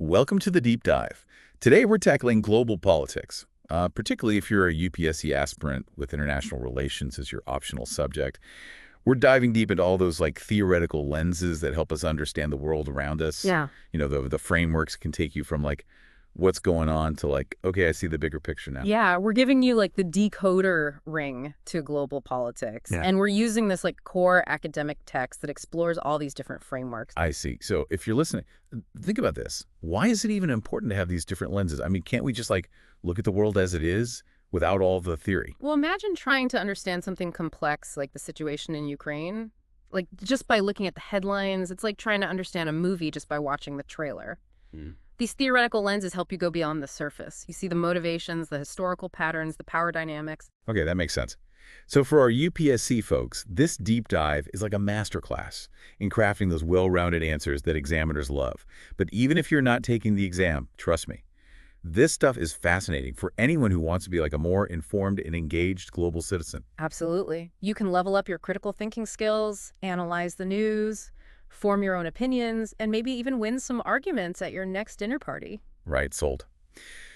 Welcome to the Deep Dive. Today we're tackling global politics, particularly if you're a UPSC aspirant with international relations as your optional subject. We're diving deep into all those theoretical lenses that help us understand the world around us. Yeah. The frameworks can take you from what's going on to okay, I see the bigger picture now. Yeah, we're giving you the decoder ring to global politics. Yeah. And we're using this core academic text that explores all these different frameworks. I see. So if you're listening, think about this. Why is it even important to have these different lenses? I mean, can't we just look at the world as it is without all the theory? Well, imagine trying to understand something complex like the situation in Ukraine. Just by looking at the headlines, it's like trying to understand a movie just by watching the trailer. These theoretical lenses help you go beyond the surface. You see the motivations, the historical patterns, the power dynamics. Okay, that makes sense. So for our UPSC folks, this deep dive is like a masterclass in crafting those well-rounded answers that examiners love. But even if you're not taking the exam, trust me, this stuff is fascinating for anyone who wants to be a more informed and engaged global citizen. Absolutely. You can level up your critical thinking skills, analyze the news, form your own opinions, and maybe even win some arguments at your next dinner party. Right, sold.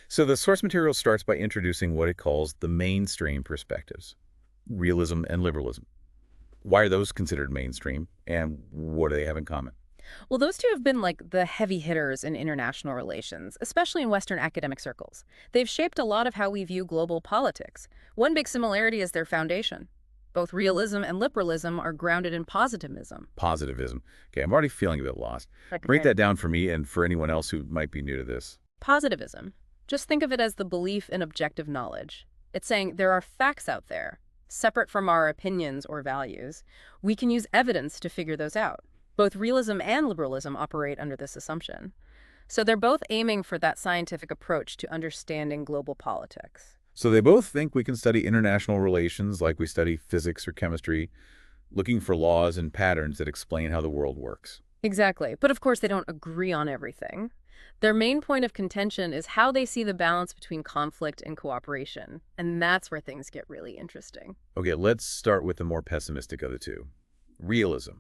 So the source material starts by introducing what it calls the mainstream perspectives, realism and liberalism. Why are those considered mainstream, and what do they have in common? Well, those two have been the heavy hitters in international relations, especially in Western academic circles. They've shaped a lot of how we view global politics. One big similarity is their foundation. Both realism and liberalism are grounded in positivism. Positivism. Okay, I'm already feeling a bit lost. Break that down for me and for anyone else who might be new to this. Positivism. Just think of it as the belief in objective knowledge. It's saying there are facts out there, separate from our opinions or values. We can use evidence to figure those out. Both realism and liberalism operate under this assumption. So they're both aiming for that scientific approach to understanding global politics. So they both think we can study international relations like we study physics or chemistry, looking for laws and patterns that explain how the world works. Exactly. But of course, they don't agree on everything. Their main point of contention is how they see the balance between conflict and cooperation. And that's where things get really interesting. Okay, let's start with the more pessimistic of the two. Realism.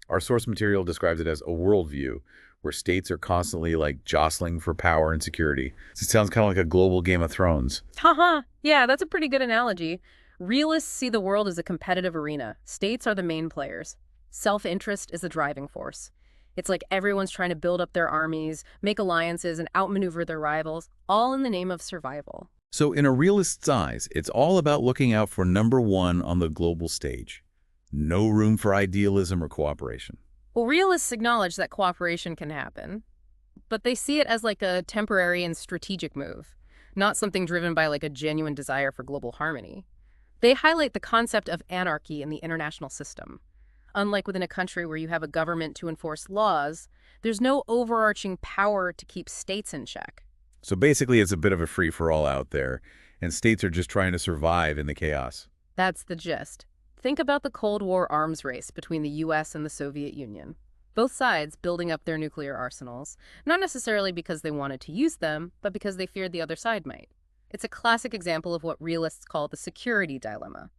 Our source material describes it as a worldview where states are constantly jostling for power and security. It sounds kind of like a global Game of Thrones. Haha, yeah, that's a pretty good analogy. Realists see the world as a competitive arena. States are the main players. Self-interest is the driving force. It's like everyone's trying to build up their armies, make alliances, and outmaneuver their rivals, all in the name of survival. So in a realist's eyes, it's all about looking out for number one on the global stage. No room for idealism or cooperation. Well, realists acknowledge that cooperation can happen, but they see it as a temporary and strategic move, not something driven by a genuine desire for global harmony. They highlight the concept of anarchy in the international system. Unlike within a country where you have a government to enforce laws, there's no overarching power to keep states in check. So basically it's a bit of a free-for-all out there, and states are just trying to survive in the chaos. That's the gist. Think about the Cold War arms race between the U.S. and the Soviet Union. Both sides building up their nuclear arsenals, not necessarily because they wanted to use them, but because they feared the other side might. It's a classic example of what realists call the security dilemma.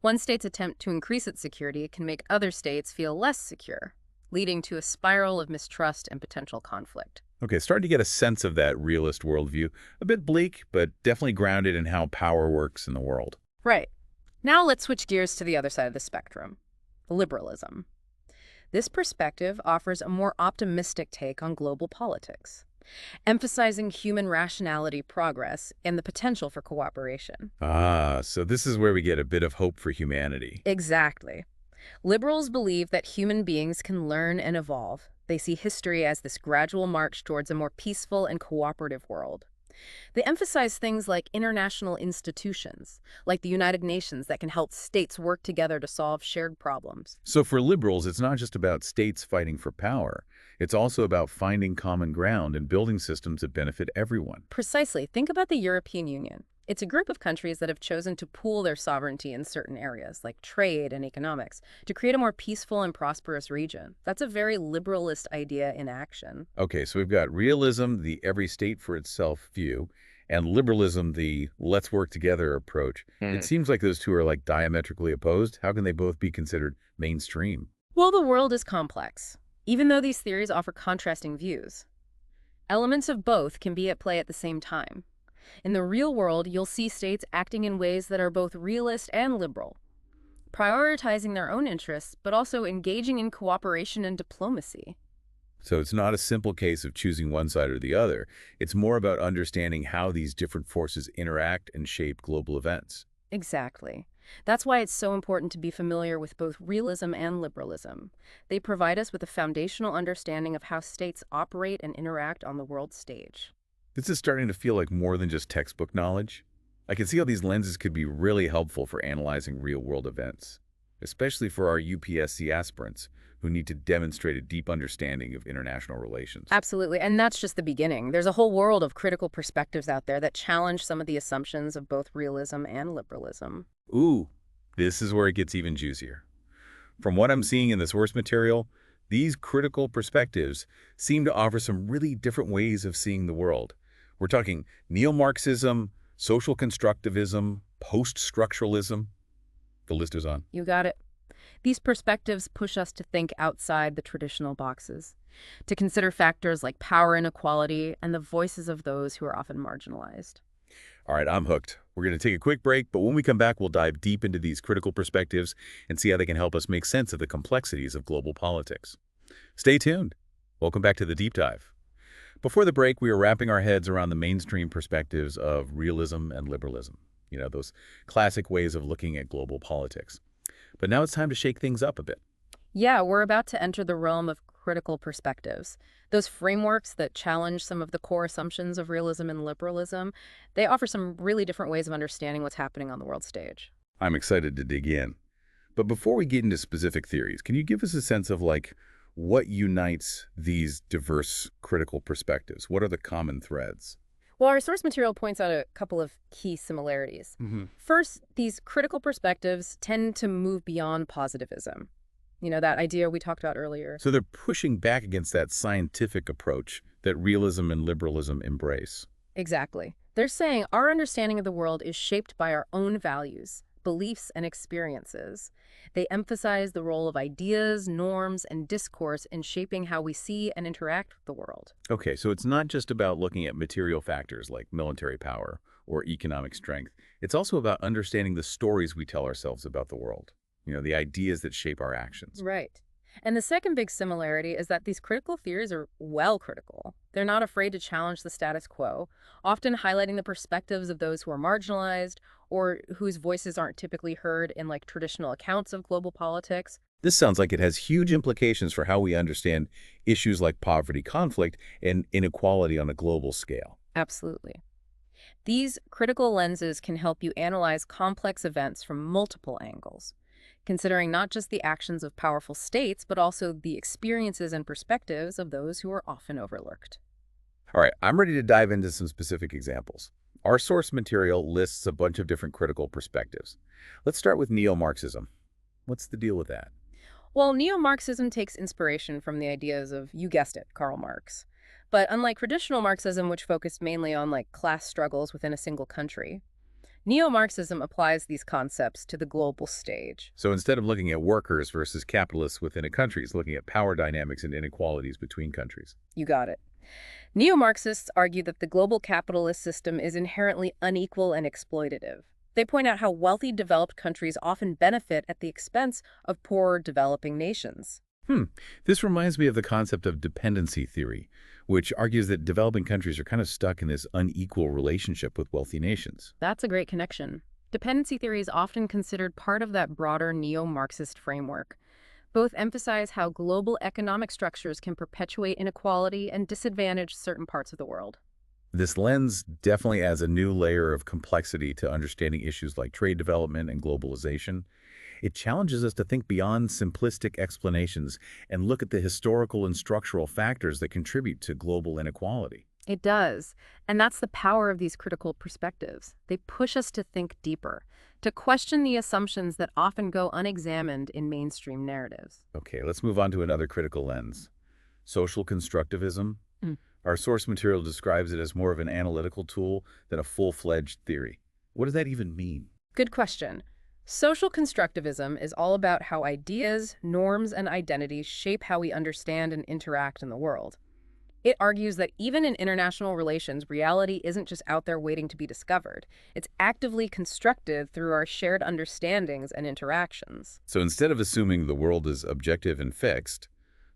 One state's attempt to increase its security can make other states feel less secure, leading to a spiral of mistrust and potential conflict. Okay, starting to get a sense of that realist worldview. A bit bleak, but definitely grounded in how power works in the world. Right. Now let's switch gears to the other side of the spectrum, liberalism. This perspective offers a more optimistic take on global politics, emphasizing human rationality, progress, and the potential for cooperation. Ah, so this is where we get a bit of hope for humanity. Exactly. Liberals believe that human beings can learn and evolve. They see history as this gradual march towards a more peaceful and cooperative world. They emphasize things like international institutions, like the United Nations, that can help states work together to solve shared problems. So for liberals, it's not just about states fighting for power. It's also about finding common ground and building systems that benefit everyone. Precisely. Think about the European Union. It's a group of countries that have chosen to pool their sovereignty in certain areas, like trade and economics, to create a more peaceful and prosperous region. That's a very liberalist idea in action. Okay, so we've got realism, the every state for itself view, and liberalism, the let's work together approach. It seems like those two are diametrically opposed. How can they both be considered mainstream? Well, the world is complex, even though these theories offer contrasting views. Elements of both can be at play at the same time. In the real world, you'll see states acting in ways that are both realist and liberal, prioritizing their own interests, but also engaging in cooperation and diplomacy. So it's not a simple case of choosing one side or the other. It's more about understanding how these different forces interact and shape global events. Exactly. That's why it's so important to be familiar with both realism and liberalism. They provide us with a foundational understanding of how states operate and interact on the world stage. This is starting to feel like more than just textbook knowledge. I can see how these lenses could be really helpful for analyzing real-world events, especially for our UPSC aspirants who need to demonstrate a deep understanding of international relations. Absolutely, and that's just the beginning. There's a whole world of critical perspectives out there that challenge some of the assumptions of both realism and liberalism. Ooh, this is where it gets even juicier. From what I'm seeing in the source material, these critical perspectives seem to offer some really different ways of seeing the world. We're talking neo-Marxism, social constructivism, post-structuralism. The list is on. You got it. These perspectives push us to think outside the traditional boxes, to consider factors like power inequality and the voices of those who are often marginalized. All right, I'm hooked. We're going to take a quick break, but when we come back, we'll dive deep into these critical perspectives and see how they can help us make sense of the complexities of global politics. Stay tuned. Welcome back to the Deep Dive. Before the break, we were wrapping our heads around the mainstream perspectives of realism and liberalism. You know, those classic ways of looking at global politics. But now it's time to shake things up a bit. Yeah, we're about to enter the realm of critical perspectives. Those frameworks that challenge some of the core assumptions of realism and liberalism, they offer some really different ways of understanding what's happening on the world stage. I'm excited to dig in. But before we get into specific theories, can you give us a sense of, what unites these diverse critical perspectives? What are the common threads? Well, our source material points out a couple of key similarities. First, these critical perspectives tend to move beyond positivism. You know, that idea we talked about earlier. So they're pushing back against that scientific approach that realism and liberalism embrace. Exactly. They're saying our understanding of the world is shaped by our own values, beliefs, and experiences. They emphasize the role of ideas, norms, and discourse in shaping how we see and interact with the world. Okay, so it's not just about looking at material factors like military power or economic strength. It's also about understanding the stories we tell ourselves about the world. You know, the ideas that shape our actions. Right. And the second big similarity is that these critical theories are well critical. They're not afraid to challenge the status quo, often highlighting the perspectives of those who are marginalized or whose voices aren't typically heard in traditional accounts of global politics. This sounds like it has huge implications for how we understand issues like poverty, conflict, and inequality on a global scale. Absolutely. These critical lenses can help you analyze complex events from multiple angles, considering not just the actions of powerful states, but also the experiences and perspectives of those who are often overlooked. All right, I'm ready to dive into some specific examples. Our source material lists a bunch of different critical perspectives. Let's start with neo-Marxism. What's the deal with that? Well, neo-Marxism takes inspiration from the ideas of, you guessed it, Karl Marx. But unlike traditional Marxism, which focused mainly on class struggles within a single country, neo-Marxism applies these concepts to the global stage. So instead of looking at workers versus capitalists within a country, it's looking at power dynamics and inequalities between countries. You got it. Neo-Marxists argue that the global capitalist system is inherently unequal and exploitative. They point out how wealthy developed countries often benefit at the expense of poorer developing nations. This reminds me of the concept of dependency theory, which argues that developing countries are kind of stuck in this unequal relationship with wealthy nations. That's a great connection. Dependency theory is often considered part of that broader neo-Marxist framework. Both emphasize how global economic structures can perpetuate inequality and disadvantage certain parts of the world. This lens definitely adds a new layer of complexity to understanding issues like trade development and globalization. It challenges us to think beyond simplistic explanations and look at the historical and structural factors that contribute to global inequality. It does. And that's the power of these critical perspectives. They push us to think deeper, to question the assumptions that often go unexamined in mainstream narratives. Okay, let's move on to another critical lens. Social constructivism. Our source material describes it as more of an analytical tool than a full-fledged theory. What does that even mean? Good question. Social constructivism is all about how ideas, norms, and identities shape how we understand and interact in the world. It argues that even in international relations, reality isn't just out there waiting to be discovered. It's actively constructed through our shared understandings and interactions. So instead of assuming the world is objective and fixed,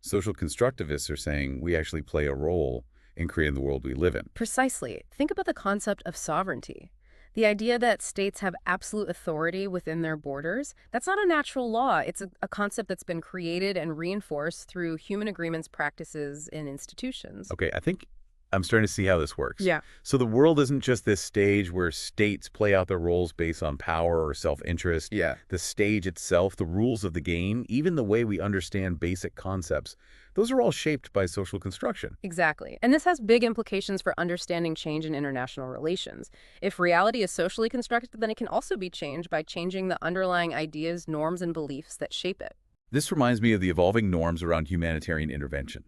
social constructivists are saying we actually play a role in creating the world we live in. Precisely. Think about the concept of sovereignty. The idea that states have absolute authority within their borders, that's not a natural law. It's a concept that's been created and reinforced through human agreements, practices, and institutions. Okay, I think I'm starting to see how this works. Yeah. So the world isn't just this stage where states play out their roles based on power or self-interest. Yeah. The stage itself, the rules of the game, even the way we understand basic concepts, those are all shaped by social construction. Exactly. And this has big implications for understanding change in international relations. If reality is socially constructed, then it can also be changed by changing the underlying ideas, norms, and beliefs that shape it. This reminds me of the evolving norms around humanitarian intervention.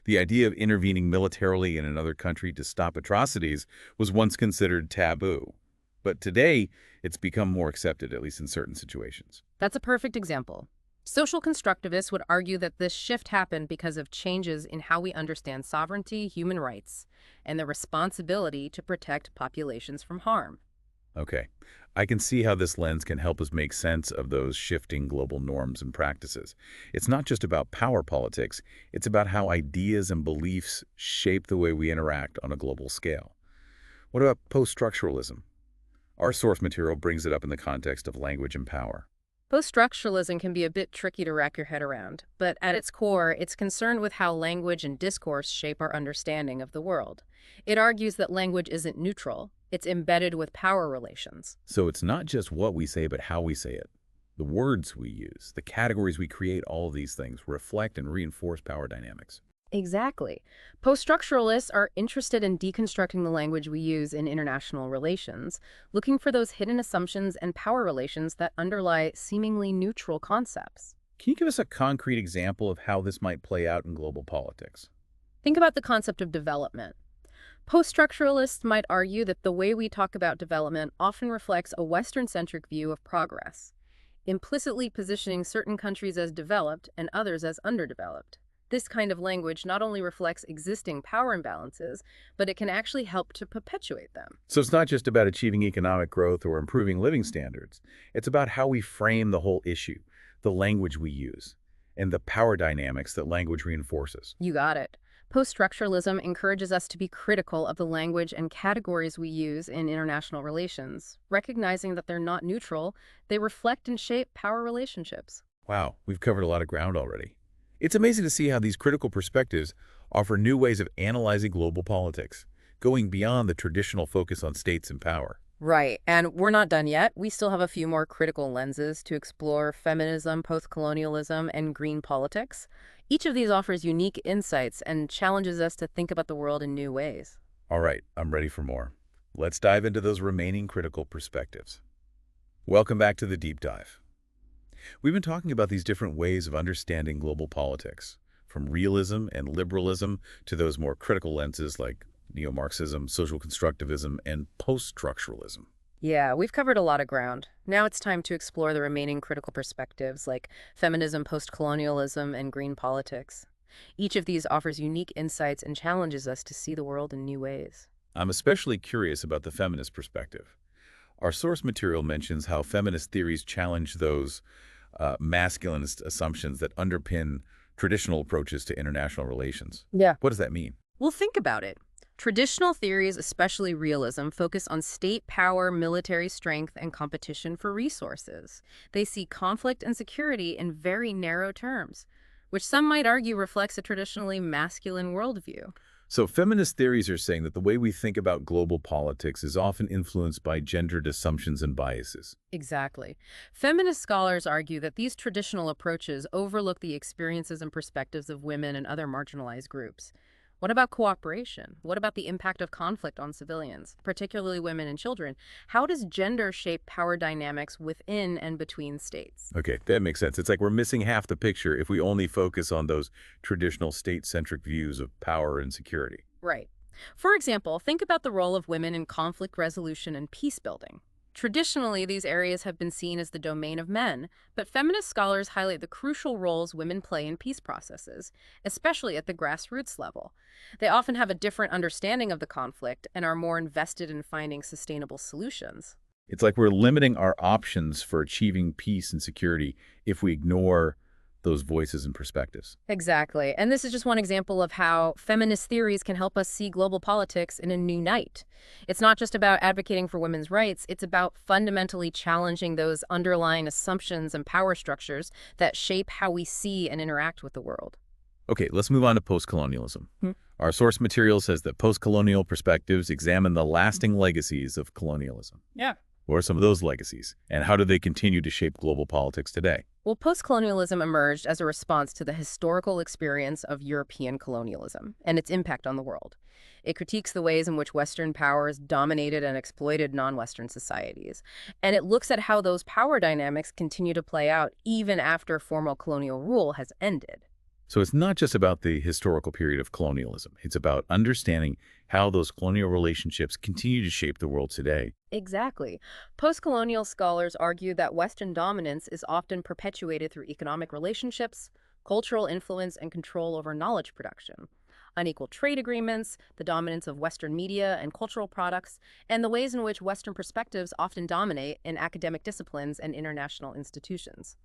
The idea of intervening militarily in another country to stop atrocities was once considered taboo. But today, it's become more accepted, at least in certain situations. That's a perfect example. Social constructivists would argue that this shift happened because of changes in how we understand sovereignty, human rights, and the responsibility to protect populations from harm. Okay, I can see how this lens can help us make sense of those shifting global norms and practices. It's not just about power politics, it's about how ideas and beliefs shape the way we interact on a global scale. What about post-structuralism? Our source material brings it up in the context of language and power. Post-structuralism can be a bit tricky to wrap your head around, but at its core, it's concerned with how language and discourse shape our understanding of the world. It argues that language isn't neutral, it's embedded with power relations. So it's not just what we say, but how we say it. The words we use, the categories we create, all of these things reflect and reinforce power dynamics. Exactly. Post-structuralists are interested in deconstructing the language we use in international relations, looking for those hidden assumptions and power relations that underlie seemingly neutral concepts. Can you give us a concrete example of how this might play out in global politics? Think about the concept of development. Post-structuralists might argue that the way we talk about development often reflects a Western-centric view of progress, implicitly positioning certain countries as developed and others as underdeveloped. This kind of language not only reflects existing power imbalances, but it can actually help to perpetuate them. So it's not just about achieving economic growth or improving living standards. It's about how we frame the whole issue, the language we use, and the power dynamics that language reinforces. You got it. Post-structuralism encourages us to be critical of the language and categories we use in international relations, recognizing that they're not neutral, they reflect and shape power relationships. Wow, we've covered a lot of ground already. It's amazing to see how these critical perspectives offer new ways of analyzing global politics, going beyond the traditional focus on states and power. Right, and we're not done yet. We still have a few more critical lenses to explore: feminism, post-colonialism, and green politics. Each of these offers unique insights and challenges us to think about the world in new ways. All right, I'm ready for more. Let's dive into those remaining critical perspectives. Welcome back to the Deep Dive. We've been talking about these different ways of understanding global politics, from realism and liberalism to those more critical lenses like neo-Marxism, social constructivism, and post-structuralism. Yeah, we've covered a lot of ground. Now it's time to explore the remaining critical perspectives like feminism, post-colonialism, and green politics. Each of these offers unique insights and challenges us to see the world in new ways. I'm especially curious about the feminist perspective. Our source material mentions how feminist theories challenge those masculinist assumptions that underpin traditional approaches to international relations. Yeah. What does that mean? Well, think about it. Traditional theories, especially realism, focus on state power, military strength, and competition for resources. They see conflict and security in very narrow terms, which some might argue reflects a traditionally masculine worldview. So feminist theories are saying that the way we think about global politics is often influenced by gendered assumptions and biases. Exactly. Feminist scholars argue that these traditional approaches overlook the experiences and perspectives of women and other marginalized groups. What about cooperation? What about the impact of conflict on civilians, particularly women and children? How does gender shape power dynamics within and between states? Okay, that makes sense. It's like we're missing half the picture if we only focus on those traditional state-centric views of power and security. Right. For example, think about the role of women in conflict resolution and peace building. Traditionally, these areas have been seen as the domain of men, but feminist scholars highlight the crucial roles women play in peace processes, especially at the grassroots level. They often have a different understanding of the conflict and are more invested in finding sustainable solutions. It's like we're limiting our options for achieving peace and security if we ignore those voices and perspectives. Exactly. And this is just one example of how feminist theories can help us see global politics in a new light. It's not just about advocating for women's rights, it's about fundamentally challenging those underlying assumptions and power structures that shape how we see and interact with the world. Okay, let's move on to postcolonialism. Hmm. Our source material says that postcolonial perspectives examine the lasting legacies of colonialism. Yeah. What are some of those legacies, and how do they continue to shape global politics today? Well, post-colonialism emerged as a response to the historical experience of European colonialism and its impact on the world. It critiques the ways in which Western powers dominated and exploited non-Western societies, and it looks at how those power dynamics continue to play out even after formal colonial rule has ended. So it's not just about the historical period of colonialism. It's about understanding how those colonial relationships continue to shape the world today. Exactly. Post-colonial scholars argue that Western dominance is often perpetuated through economic relationships, cultural influence, and control over knowledge production. Unequal trade agreements, the dominance of Western media and cultural products, and the ways in which Western perspectives often dominate in academic disciplines and international institutions.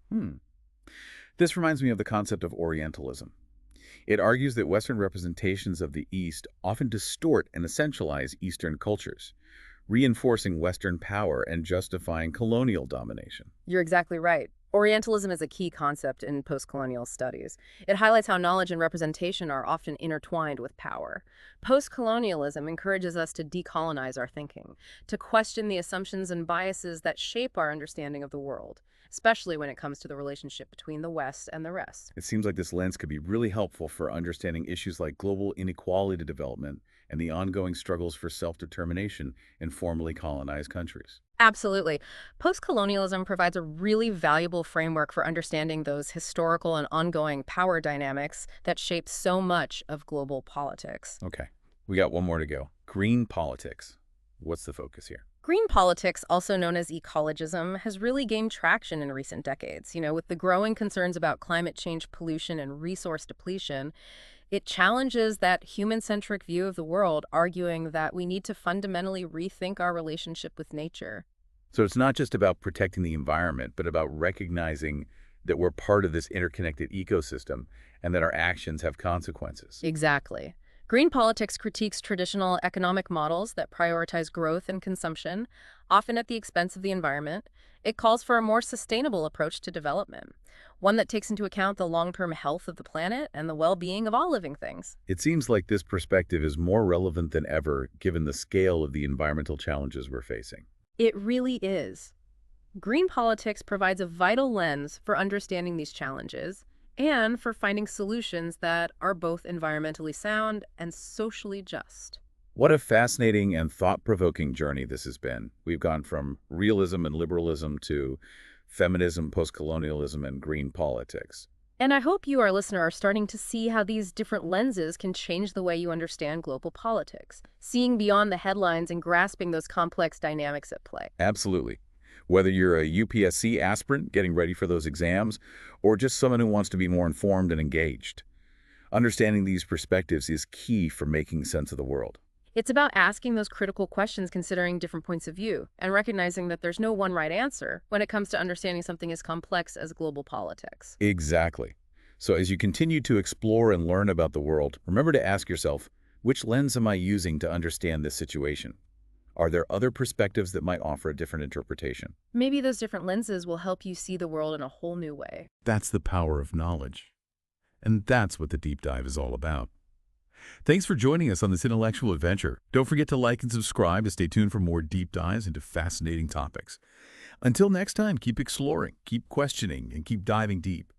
This reminds me of the concept of Orientalism. It argues that Western representations of the East often distort and essentialize Eastern cultures, reinforcing Western power and justifying colonial domination. You're exactly right. Orientalism is a key concept in post-colonial studies. It highlights how knowledge and representation are often intertwined with power. Post-colonialism encourages us to decolonize our thinking, to question the assumptions and biases that shape our understanding of the world, especially when it comes to the relationship between the West and the rest. It seems like this lens could be really helpful for understanding issues like global inequality development and the ongoing struggles for self-determination in formerly colonized countries. Absolutely. Post-colonialism provides a really valuable framework for understanding those historical and ongoing power dynamics that shape so much of global politics. Okay, we got one more to go. Green politics. What's the focus here? Green politics, also known as ecologism, has really gained traction in recent decades. With the growing concerns about climate change, pollution, and resource depletion, it challenges that human-centric view of the world, arguing that we need to fundamentally rethink our relationship with nature. So it's not just about protecting the environment, but about recognizing that we're part of this interconnected ecosystem and that our actions have consequences. Exactly. Green politics critiques traditional economic models that prioritize growth and consumption, often at the expense of the environment. It calls for a more sustainable approach to development, one that takes into account the long-term health of the planet and the well-being of all living things. It seems like this perspective is more relevant than ever given the scale of the environmental challenges we're facing. It really is. Green politics provides a vital lens for understanding these challenges and for finding solutions that are both environmentally sound and socially just. What a fascinating and thought-provoking journey this has been. We've gone from realism and liberalism to feminism, postcolonialism, and green politics. And I hope you, our listener, are starting to see how these different lenses can change the way you understand global politics, seeing beyond the headlines and grasping those complex dynamics at play. Absolutely. Whether you're a UPSC aspirant getting ready for those exams, or just someone who wants to be more informed and engaged, understanding these perspectives is key for making sense of the world. It's about asking those critical questions, considering different points of view, and recognizing that there's no one right answer when it comes to understanding something as complex as global politics. Exactly. So as you continue to explore and learn about the world, remember to ask yourself, which lens am I using to understand this situation? Are there other perspectives that might offer a different interpretation? Maybe those different lenses will help you see the world in a whole new way. That's the power of knowledge. And that's what the deep dive is all about. Thanks for joining us on this intellectual adventure. Don't forget to like and subscribe to stay tuned for more deep dives into fascinating topics. Until next time, keep exploring, keep questioning, and keep diving deep.